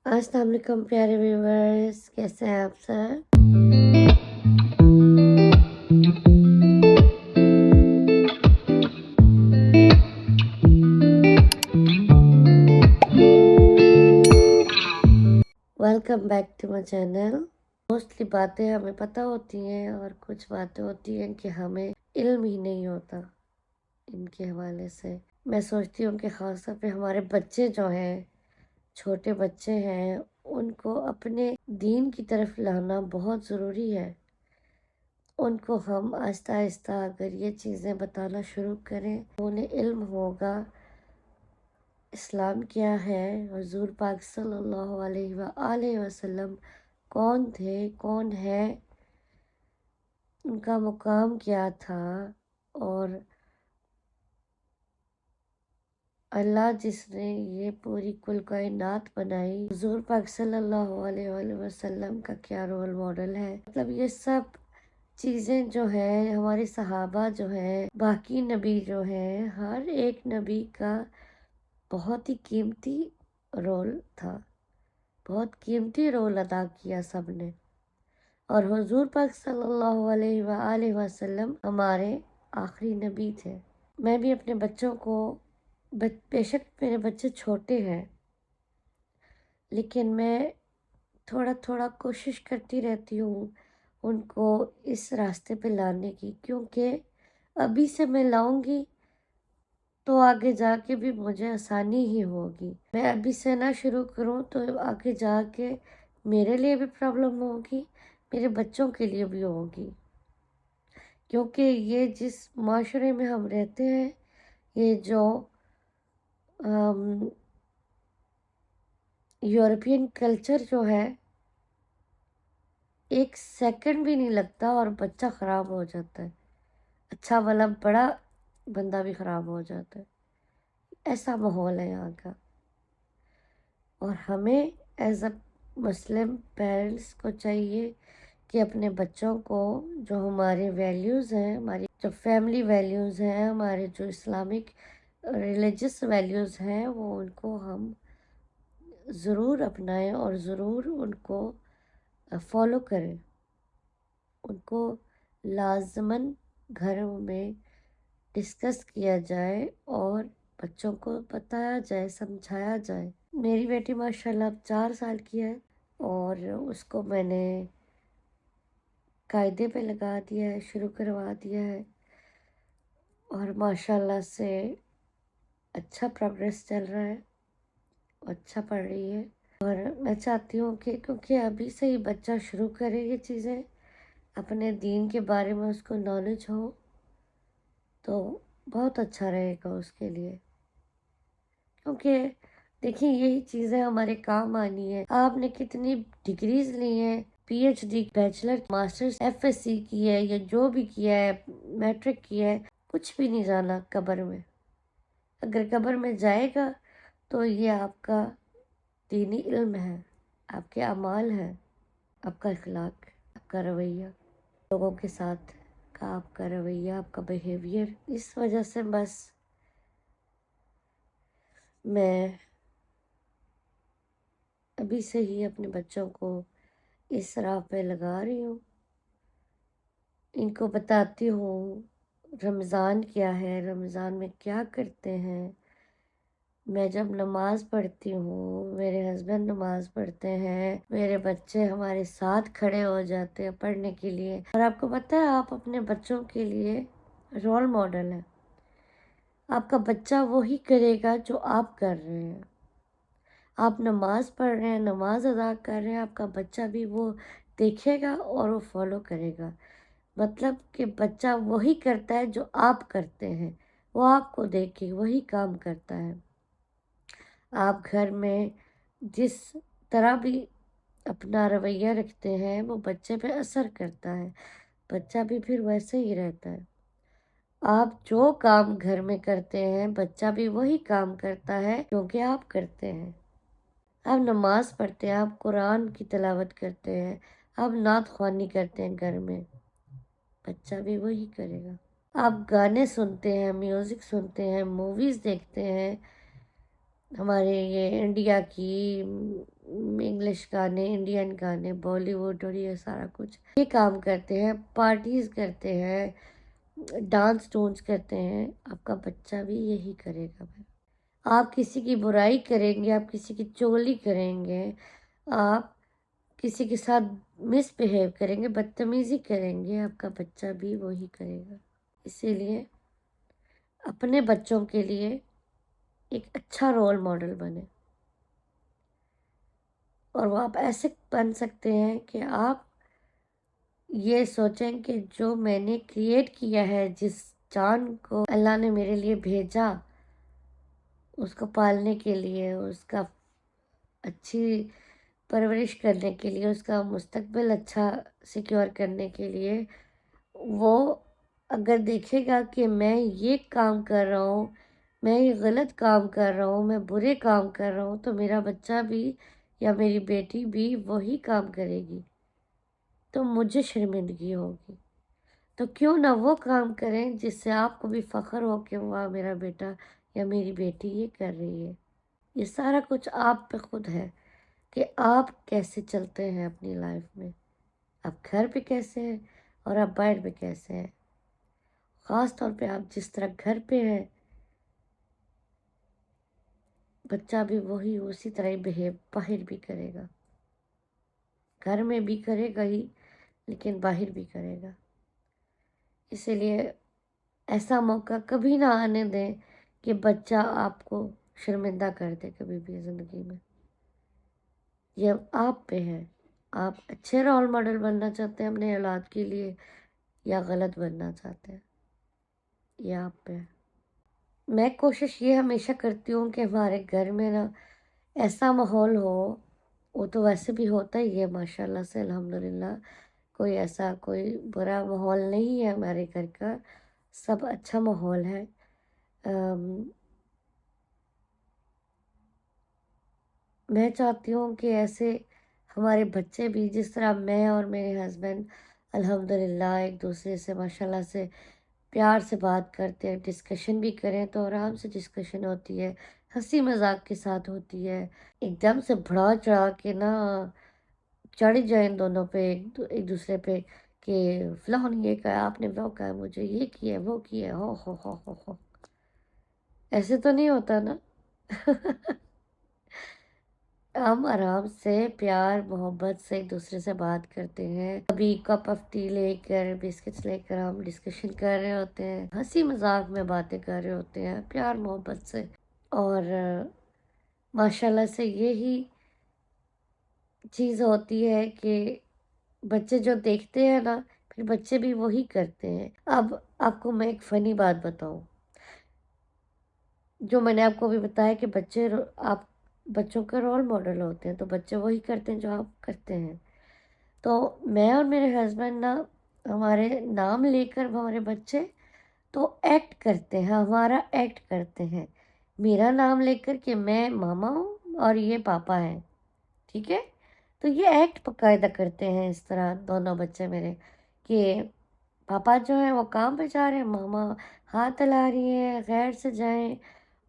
السلام علیکم پیارے ویورز، کیسے ہیں آپ sir? Welcome back to my channel. Mostly باتیں ہمیں پتہ ہوتی ہیں اور کچھ باتیں ہوتی ہیں کہ ہمیں علم ہی نہیں ہوتا ان کے حوالے سے۔ میں سوچتی ہوں کہ خاص طور پہ ہمارے بچے جو ہیں، چھوٹے بچے ہیں، ان کو اپنے دین کی طرف لانا بہت ضروری ہے۔ ان کو ہم آہستہ آہستہ اگر یہ چیزیں بتانا شروع کریں تو انہیں علم ہوگا اسلام کیا ہے، حضور پاک صلی اللہ علیہ وآلہ وسلم کون تھے، کون ہے، ان کا مقام کیا تھا، اور اللہ جس نے یہ پوری کل کائنات بنائی، حضور پاک صلی اللہ علیہ وآلہ وسلم کا کیا رول ماڈل ہے۔ مطلب یہ سب چیزیں جو ہیں، ہمارے صحابہ جو ہیں، باقی نبی جو ہیں، ہر ایک نبی کا بہت ہی قیمتی رول تھا، بہت قیمتی رول ادا کیا سب نے، اور حضور پاک صلی اللہ علیہ وآلہ وسلم ہمارے آخری نبی تھے۔ میں بھی اپنے بچوں کو، بے شک میرے بچے چھوٹے ہیں، لیکن میں تھوڑا تھوڑا کوشش کرتی رہتی ہوں ان کو اس راستے پہ لانے کی، کیونکہ ابھی سے میں لاؤں گی تو آگے جا کے بھی مجھے آسانی ہی ہوگی۔ میں ابھی سے نہ شروع کروں تو آگے جا کے میرے لیے بھی پرابلم ہوگی، میرے بچوں کے لیے بھی ہوگی، کیونکہ یہ جس معاشرے میں ہم رہتے ہیں، یہ جو یورپین کلچر جو ہے، ایک سیکنڈ بھی نہیں لگتا اور بچہ خراب ہو جاتا ہے، اچھا والا بڑا بندہ بھی خراب ہو جاتا ہے۔ ایسا ماحول ہے یہاں کا، اور ہمیں ایز اے مسلم پیرنٹس کو چاہیے کہ اپنے بچوں کو جو ہمارے ویلیوز ہیں، ہماری جو فیملی ویلیوز ہیں، ہمارے جو اسلامک ریلیجس ویلیوز ہیں، وہ ان کو ہم ضرور اپنائیں اور ضرور ان کو فالو کریں، ان کو لازماً گھروں میں ڈسکس کیا جائے اور بچوں کو بتایا جائے، سمجھایا جائے۔ میری بیٹی ماشاءاللہ اب 4 سال کی ہے، اور اس کو میں نے قاعدے پہ لگا دیا ہے، شروع کروا دیا ہے، اور ماشاءاللہ سے اچھا پروگریس چل رہا ہے، اچھا پڑھ رہی ہے۔ اور میں چاہتی ہوں کہ کیونکہ ابھی سے ہی بچہ شروع کرے یہ چیزیں، اپنے دین کے بارے میں اس کو نالج ہو تو بہت اچھا رہے گا اس کے لیے، کیونکہ دیکھیں یہی چیزیں ہمارے کام آنی ہے۔ آپ نے کتنی ڈگریز لی ہیں، P H D, bachelor, masters, F S C کی ہے، یا جو بھی کیا ہے، میٹرک کیا ہے، کچھ بھی نہیں جانا قبر میں۔ اگر قبر میں جائے گا تو یہ آپ کا دینی علم ہے، آپ کے اعمال ہیں، آپ کا اخلاق، آپ کا رویہ، لوگوں کے ساتھ کا آپ کا رویہ، آپ کا بیہیویئر۔ اس وجہ سے بس میں ابھی سے ہی اپنے بچوں کو اس راہ پہ لگا رہی ہوں، ان کو بتاتی ہوں رمضان کیا ہے، رمضان میں کیا کرتے ہیں۔ میں جب نماز پڑھتی ہوں، میرے ہسبینڈ نماز پڑھتے ہیں، میرے بچے ہمارے ساتھ کھڑے ہو جاتے ہیں پڑھنے کے لیے، اور آپ کو پتہ ہے آپ اپنے بچوں کے لیے رول ماڈل ہیں۔ آپ کا بچہ وہی کرے گا جو آپ کر رہے ہیں۔ آپ نماز پڑھ رہے ہیں، نماز ادا کر رہے ہیں، آپ کا بچہ بھی وہ دیکھے گا اور وہ فالو کرے گا۔ مطلب کہ بچہ وہی کرتا ہے جو آپ کرتے ہیں، وہ آپ کو دیکھ کے وہی کام کرتا ہے۔ آپ گھر میں جس طرح بھی اپنا رویہ رکھتے ہیں وہ بچے پہ اثر کرتا ہے، بچہ بھی پھر ویسے ہی رہتا ہے۔ آپ جو کام گھر میں کرتے ہیں بچہ بھی وہی کام کرتا ہے کیونکہ آپ کرتے ہیں۔ آپ نماز پڑھتے ہیں، آپ قرآن کی تلاوت کرتے ہیں، آپ نعت خوانی کرتے ہیں گھر میں، بچہ بھی وہی کرے گا۔ آپ گانے سنتے ہیں، میوزک سنتے ہیں، موویز دیکھتے ہیں، ہمارے یہ انڈیا کی انگلش گانے، انڈین گانے، بالی ووڈ اور یہ سارا کچھ یہ کام کرتے ہیں، پارٹیز کرتے ہیں، ڈانس ٹونس کرتے ہیں، آپ کا بچہ بھی یہی کرے گا۔ آپ کسی کی برائی کریں گے، آپ کسی کی چغلی کریں گے، آپ کسی کے ساتھ مس بہیو کریں گے، بدتمیزی کریں گے، آپ کا بچہ بھی وہی کرے گا۔ اسی لیے اپنے بچوں کے لیے ایک اچھا رول ماڈل بنے، اور وہ آپ ایسے بن سکتے ہیں کہ آپ یہ سوچیں کہ جو میں نے کریٹ کیا ہے، جس جان کو اللہ نے میرے لیے بھیجا، اس کو پالنے کے لیے، اس کا اچھی پرورش کرنے کے لیے، اس کا مستقبل اچھا سیکیور کرنے کے لیے، وہ اگر دیکھے گا کہ میں یہ کام کر رہا ہوں، میں یہ غلط کام کر رہا ہوں، میں برے کام کر رہا ہوں، تو میرا بچہ بھی یا میری بیٹی بھی وہی کام کرے گی، تو مجھے شرمندگی ہوگی۔ تو کیوں نہ وہ کام کریں جس سے آپ کو بھی فخر ہو کہ واہ میرا بیٹا یا میری بیٹی یہ کر رہی ہے۔ یہ سارا کچھ آپ پہ خود ہے کہ آپ کیسے چلتے ہیں اپنی لائف میں، آپ گھر پہ کیسے ہیں اور آپ باہر پہ کیسے ہیں۔ خاص طور پہ آپ جس طرح گھر پہ ہیں، بچہ بھی وہی اسی طرح ہی بہیو باہر بھی کرے گا، گھر میں بھی کرے گا ہی لیکن باہر بھی کرے گا۔ اسی لیے ایسا موقع کبھی نہ آنے دیں کہ بچہ آپ کو شرمندہ کر دے کبھی بھی زندگی میں۔ یہ آپ پہ ہے، آپ اچھے رول ماڈل بننا چاہتے ہیں اپنے اولاد کے لیے یا غلط بننا چاہتے ہیں، یہ آپ پہ ہے۔ میں کوشش یہ ہمیشہ کرتی ہوں کہ ہمارے گھر میں نا ایسا ماحول ہو، وہ تو ویسے بھی ہوتا ہی ہے ماشاء اللہ سے، الحمدللہ، کوئی ایسا کوئی برا ماحول نہیں ہے ہمارے گھر کا، سب اچھا ماحول ہے۔ میں چاہتی ہوں کہ ایسے ہمارے بچے بھی، جس طرح میں اور میرے ہسبینڈ الحمدللہ ایک دوسرے سے ماشاءاللہ سے پیار سے بات کرتے ہیں، ڈسکشن بھی کریں تو آرام سے ڈسکشن ہوتی ہے، ہنسی مذاق کے ساتھ ہوتی ہے، ایک دم سے بڑھا چڑھا کے نہ چڑھ جائیں دونوں پہ، ایک دوسرے پہ کہ فلاں نے یہ کہا، آپ نے وہ کہا، مجھے یہ کیا وہ کیا، ہو ایسے تو نہیں ہوتا نا۔ ہم آرام سے پیار محبت سے ایک دوسرے سے بات کرتے ہیں، کبھی کپ آف ٹی لے کر بسکٹس لے کر ہم ڈسکشن کر رہے ہوتے ہیں، ہنسی مذاق میں باتیں کر رہے ہوتے ہیں پیار محبت سے، اور ماشاءاللہ سے یہی چیز ہوتی ہے کہ بچے جو دیکھتے ہیں نا پھر بچے بھی وہی کرتے ہیں۔ اب آپ کو میں ایک فنی بات بتاؤں، جو میں نے آپ کو بھی بتایا کہ آپ بچوں کا رول ماڈل ہوتے ہیں تو بچے وہی کرتے ہیں جو آپ کرتے ہیں۔ تو میں اور میرے ہسبینڈ نا ہمارے نام لے کر ہمارے بچے تو ایکٹ کرتے ہیں، ہمارا ایکٹ کرتے ہیں، میرا نام لے کر کہ میں ماما ہوں اور یہ پاپا ہیں، ٹھیک ہے؟ تو یہ ایکٹ باقاعدہ کرتے ہیں اس طرح دونوں بچے میرے کہ پاپا جو ہیں وہ کام پہ جا رہے ہیں، ماما ہاتھ ہلا رہی ہیں خیر سے جائیں،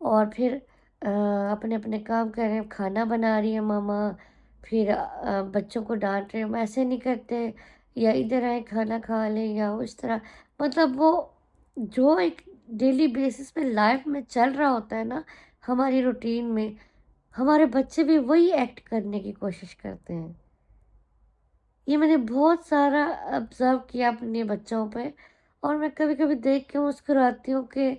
اور پھر اپنے اپنے کام کر رہے ہیں، کھانا بنا رہی ہے ماما، پھر بچوں کو ڈانٹ رہے ہیں ایسے نہیں کرتے، یا ادھر آئے کھانا کھا لیں، یا اس طرح، مطلب وہ جو ایک ڈیلی بیسس پہ لائف میں چل رہا ہوتا ہے نا ہماری روٹین میں، ہمارے بچے بھی وہی ایکٹ کرنے کی کوشش کرتے ہیں۔ یہ میں نے بہت سارا آبزرو کیا اپنے بچوں پہ، اور میں کبھی کبھی دیکھ کے مسکراتی ہوں کہ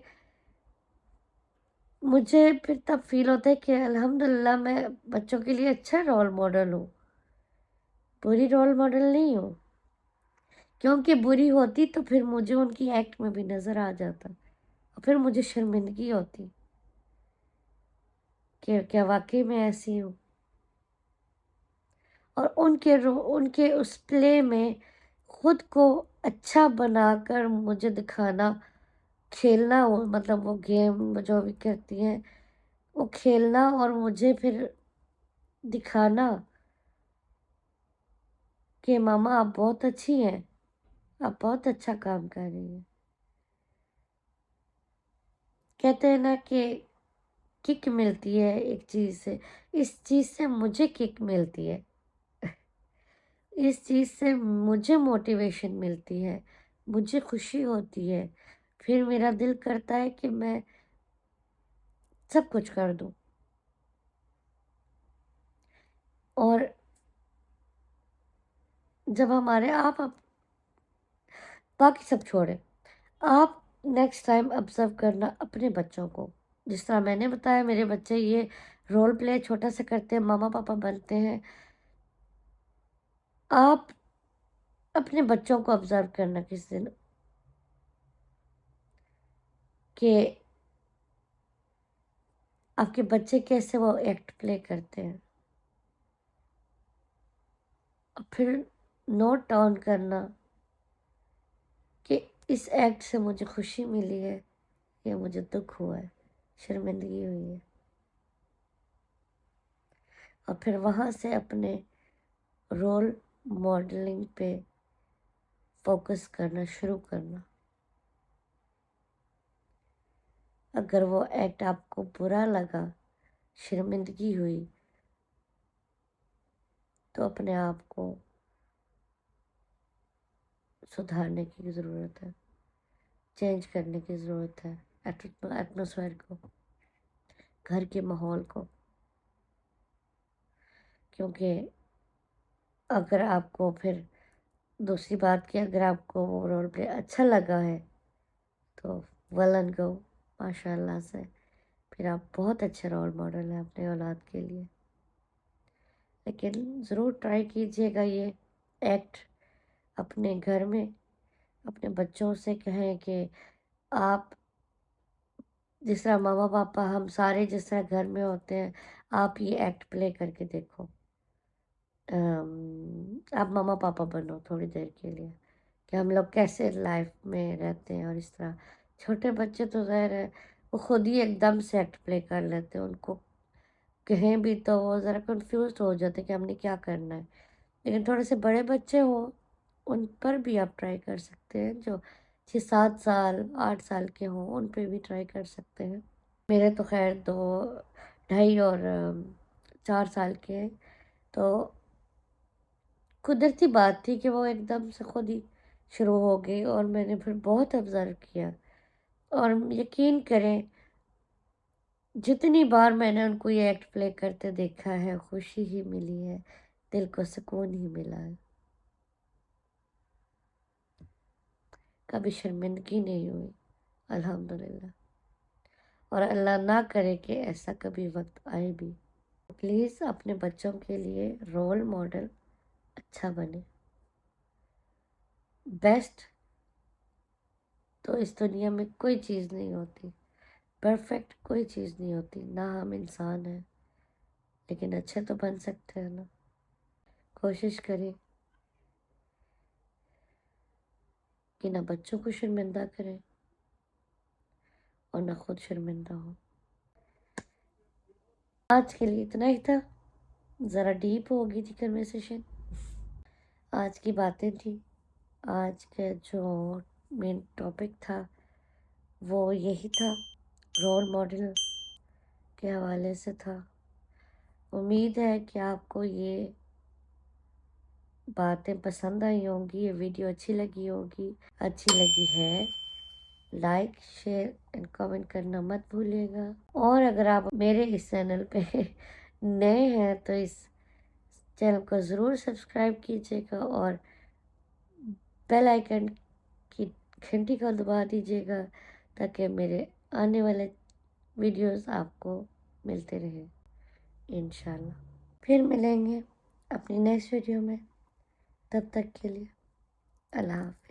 مجھے پھر تب فیل ہوتا ہے کہ الحمدللہ میں بچوں کے لیے اچھا رول ماڈل ہوں، بری رول ماڈل نہیں ہوں، کیونکہ بری ہوتی تو پھر مجھے ان کی ایکٹ میں بھی نظر آ جاتا اور پھر مجھے شرمندگی ہوتی کہ کیا واقعی میں ایسی ہوں، اور ان کے اس پلے میں خود کو اچھا بنا کر مجھے دکھانا، کھیلنا، مطلب وہ گیم جو بھی کرتی ہیں وہ کھیلنا اور مجھے پھر دکھانا کہ ماما آپ بہت اچھی ہیں، آپ بہت اچھا کام کر رہی ہیں۔ کہتے ہیں نا کہ کک ملتی ہے ایک چیز سے، اس چیز سے مجھے کک ملتی ہے، اس چیز سے مجھے موٹیویشن ملتی ہے، مجھے خوشی ہوتی ہے، پھر میرا دل کرتا ہے کہ میں سب کچھ کر دوں۔ اور جب ہمارے آپ باقی سب چھوڑیں، آپ نیکسٹ ٹائم آبزرو کرنا اپنے بچوں کو، جس طرح میں نے بتایا میرے بچے یہ رول پلے چھوٹا سا کرتے ہیں، ماما پاپا بنتے ہیں۔ آپ اپنے بچوں کو آبزرو کرنا کس دن کہ آپ کے بچے کیسے وہ ایکٹ پلے کرتے ہیں، اور پھر نوٹ ڈاؤن کرنا کہ اس ایکٹ سے مجھے خوشی ملی ہے یا مجھے دکھ ہوا ہے، شرمندگی ہوئی ہے، اور پھر وہاں سے اپنے رول ماڈلنگ پہ فوکس کرنا شروع کرنا۔ اگر وہ ایکٹ آپ کو برا لگا، شرمندگی ہوئی، تو اپنے آپ کو سدھارنے کی ضرورت ہے، چینج کرنے کی ضرورت ہے، ایٹماسفیئر کو، گھر کے ماحول کو، کیونکہ اگر آپ کو پھر دوسری بات کہ اگر آپ کو وہ رول پلے اچھا لگا ہے تو ویل اینڈ گو، ماشاء اللہ سے، پھر آپ بہت اچھے رول ماڈل ہیں اپنے اولاد کے لیے۔ لیکن ضرور ٹرائی کیجیے گا یہ ایکٹ اپنے گھر میں، اپنے بچوں سے کہیں کہ آپ جس طرح ماما پاپا ہم سارے جس طرح گھر میں ہوتے ہیں، آپ یہ ایکٹ پلے کر کے دیکھو، آپ ماما پاپا بنو تھوڑی دیر کے لیے کہ ہم لوگ کیسے لائف میں رہتے ہیں، اور اس طرح چھوٹے بچے تو ظاہر ہے وہ خود ہی ایک دم سے ایکٹ پلے کر لیتے ہیں، ان کو کہیں بھی تو وہ ذرا کنفیوزڈ ہو جاتے کہ ہم نے کیا کرنا ہے۔ لیکن تھوڑے سے بڑے بچے ہوں ان پر بھی آپ ٹرائی کر سکتے ہیں، جو 6 7 سال 8 سال کے ہوں ان پہ بھی ٹرائی کر سکتے ہیں۔ میرے تو خیر 2 2.5 اور 4 سال کے ہیں، تو قدرتی بات تھی کہ وہ ایک دم سے خود ہی شروع ہو گئی، اور میں نے پھر بہت آبزرو کیا، اور یقین کریں جتنی بار میں نے ان کو یہ ایکٹ پلے کرتے دیکھا ہے، خوشی ہی ملی ہے، دل کو سکون ہی ملا ہے، کبھی شرمندگی نہیں ہوئی، الحمدللہ، اور اللہ نہ کرے کہ ایسا کبھی وقت آئے بھی۔ پلیز اپنے بچوں کے لیے رول ماڈل اچھا بنے۔ بیسٹ تو اس دنیا میں کوئی چیز نہیں ہوتی، پرفیکٹ کوئی چیز نہیں ہوتی، نہ ہم انسان ہیں، لیکن اچھے تو بن سکتے ہیں نا۔ کوشش کریں کہ نہ بچوں کو شرمندہ کریں اور نہ خود شرمندہ ہو۔ آج کے لیے اتنا ہی تھا، ذرا ڈیپ ہو گئی تھی کنورسیشن، آج کی باتیں تھی، آج کا جو مین ٹاپک تھا وہ یہی تھا، رول ماڈل کے حوالے سے تھا۔ امید ہے کہ آپ کو یہ باتیں پسند آئی ہوں گی، یہ ویڈیو اچھی لگی ہوگی، اچھی لگی ہے لائک شیئر اینڈ کامنٹ کرنا مت بھولیے گا، اور اگر آپ میرے اس چینل پہ نئے ہیں تو اس چینل کو ضرور سبسکرائب کیجیے گا، اور بیل آئیکن کی گھنٹی کو دبا دیجیے گا تاکہ میرے آنے والے ویڈیوز آپ کو ملتے رہیں انشاءاللہ۔ پھر ملیں گے اپنی نیکسٹ ویڈیو میں، تب تک کے لیے اللہ حافظ۔